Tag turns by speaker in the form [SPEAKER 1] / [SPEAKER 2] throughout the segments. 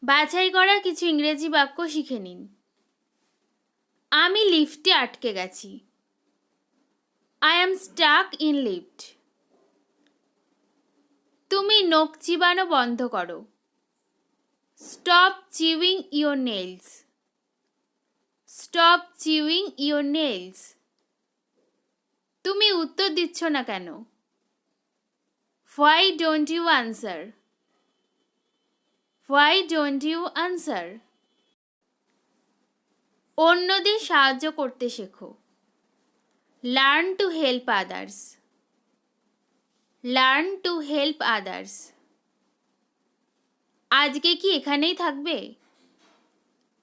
[SPEAKER 1] বাছাই করা কিছু ইংরেজি বাক্য শিখে নিন। আমি লিফটে আটকে গেছি। I am stuck in lift. তুমি নখ চিবানো বন্ধ করো। Stop chewing your nails. Stop chewing your nails. তুমি উত্তর দিচ্ছ না কেন? Why don't you answer? Why don't you answer? অন্যদের সাহায্য করতে শেখো। Learn to help others. Learn to help others. আজকে কি এখানেই থাকবে?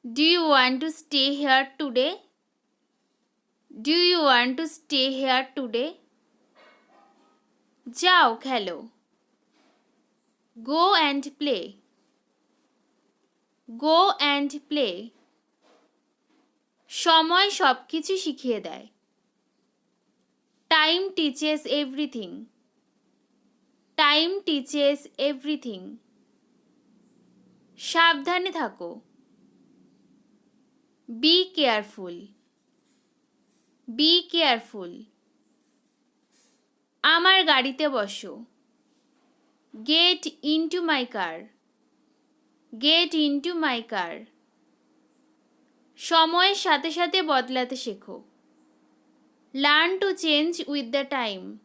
[SPEAKER 1] Do you want to stay here today? Do you want to stay here today? যাও খেলো। Go and play. Go and play. সময় সব কিছু শিখিয়ে দেয়। Time teaches everything. Time teaches everything. সাবধানে থাকো। Be careful. Be careful. আমার গাড়িতে বসো। Get into my car. Get into my car. সময়ের সাথে সাথে বদলাতে শেখো। Learn to change with the time.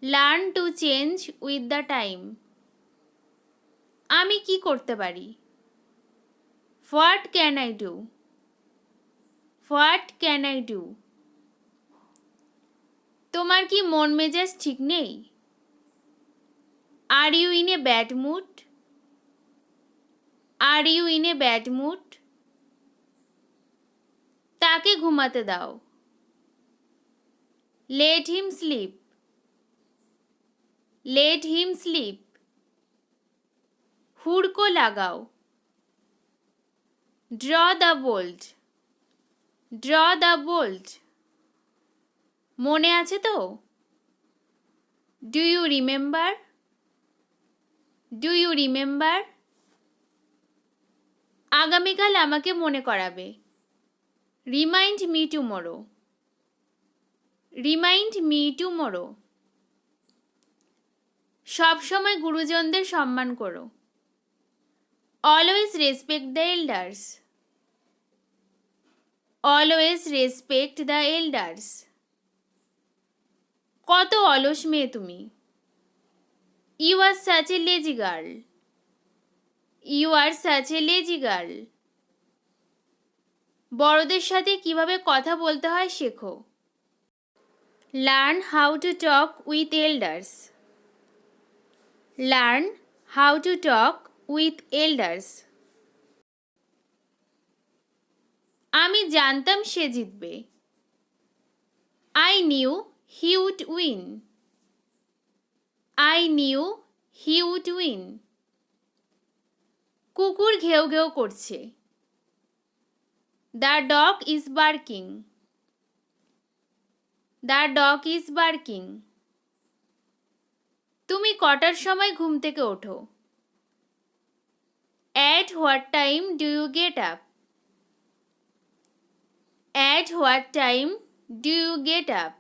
[SPEAKER 1] Learn to change with the time. আমি কি করতে পারি? What can I do? What can I do? তোমার কি মন মেজাজ ঠিক নেই? Are you in a bad mood? Are you in a bad mood? তাকে ঘুমাতে দাও। Let him sleep. Let him sleep. হুড়কো লাগাও। Draw the bolt. Draw the bolt. মনে আছে তো? Do you remember? Do you remember? আগামীকাল আমাকে মনে করাবে। Remind me tomorrow. Remind me tomorrow. সবসময় গুরুজনদের সম্মান করো। Always respect the elders. Always respect the elders. কত অলস মেয়ে তুমি। You are such a lazy girl. You are such a lazy girl. বড়দের সাথে কিভাবে কথা বলতে হয় শেখো। Learn how to talk with elders. Learn how to talk with elders. আমি জানতাম সে জিতবে। I knew he would win. I knew he would win. কুকুর ঘেউ ঘেউ করছে। The dog is barking. The dog is barking. তুমি কটার সময় ঘুম থেকে ওঠো? At what time do you get up? At what time do you get up?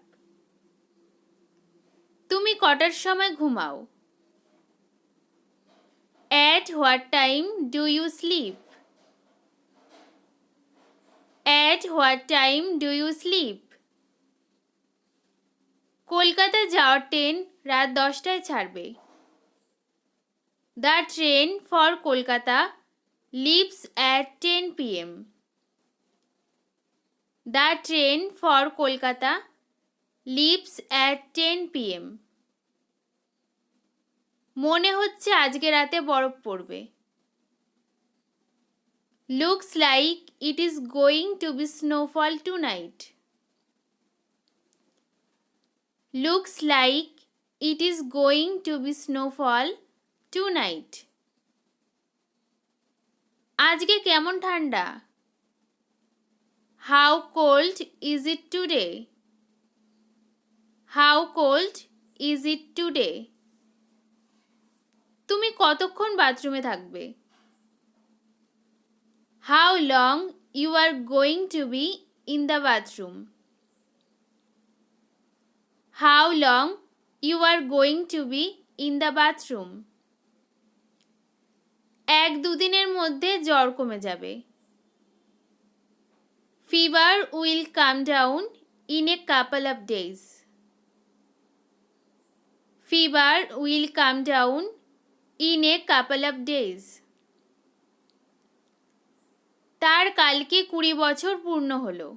[SPEAKER 1] তুমি কটার সময় ঘুমাও? At what time do you sleep? At what time do you sleep? Kolkata যাওয়ার ট্রেন রাত 10টায় ছাড়বে। The train for Kolkata leaves at 10 p.m. The train for Kolkata leaves at 10 p.m. মনে হচ্ছে আজকে রাতে বরফ পড়বে। Looks like it is going to be snowfall tonight. Looks like it is going to be snowfall tonight. আজকে কেমন ঠান্ডা? How cold is it today? How cold is it today? তুমি কতক্ষণ বাথরুমে থাকবে? How long you are going to be in the bathroom? How long you are going to be in the bathroom? 1-2 দিনের মধ্যে জ্বর কমে যাবে। Fever will come down in a couple of days. Fever will come down in a couple of days. তার কালকে 20 বছর পূর্ণ হলো।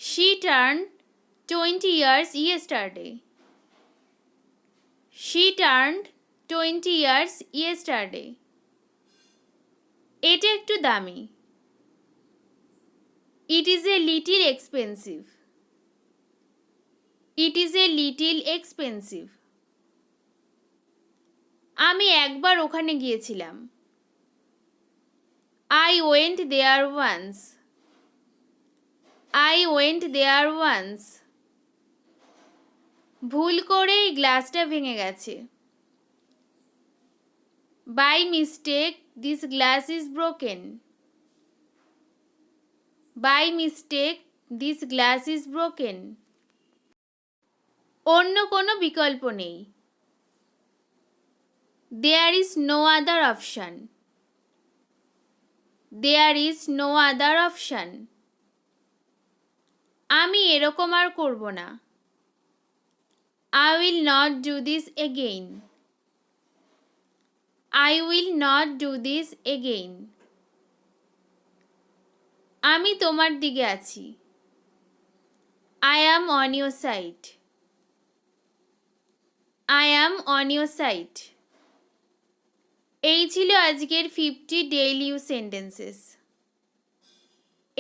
[SPEAKER 1] She turned 20 years yesterday. She turned 20 years yesterday. এটা একটু দামি। It is a little expensive. It is a little expensive. আমি একবার ওখানে গিয়েছিলাম। I went there once. I went there once. ভুল করে এই গ্লাসটা ভেঙে গেছে। By mistake, this glass is broken. By mistake, this glass is broken. অন্য কোনো বিকল্প নেই। There is no other option. There is no other option. আমি এরকম আর করব না। I will not do this again. I will not do this again. আমি তোমার দিকে আছি। I am on your side. I am on your side. এই ছিল আজকের 50 ডেইলি ইউজ সেন্টেন্সেস।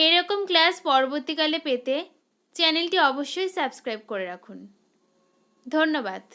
[SPEAKER 1] এরকম ক্লাস পরবর্তীকালে পেতে চ্যানেলটি অবশ্যই সাবস্ক্রাইব করে রাখুন। ধন্যবাদ।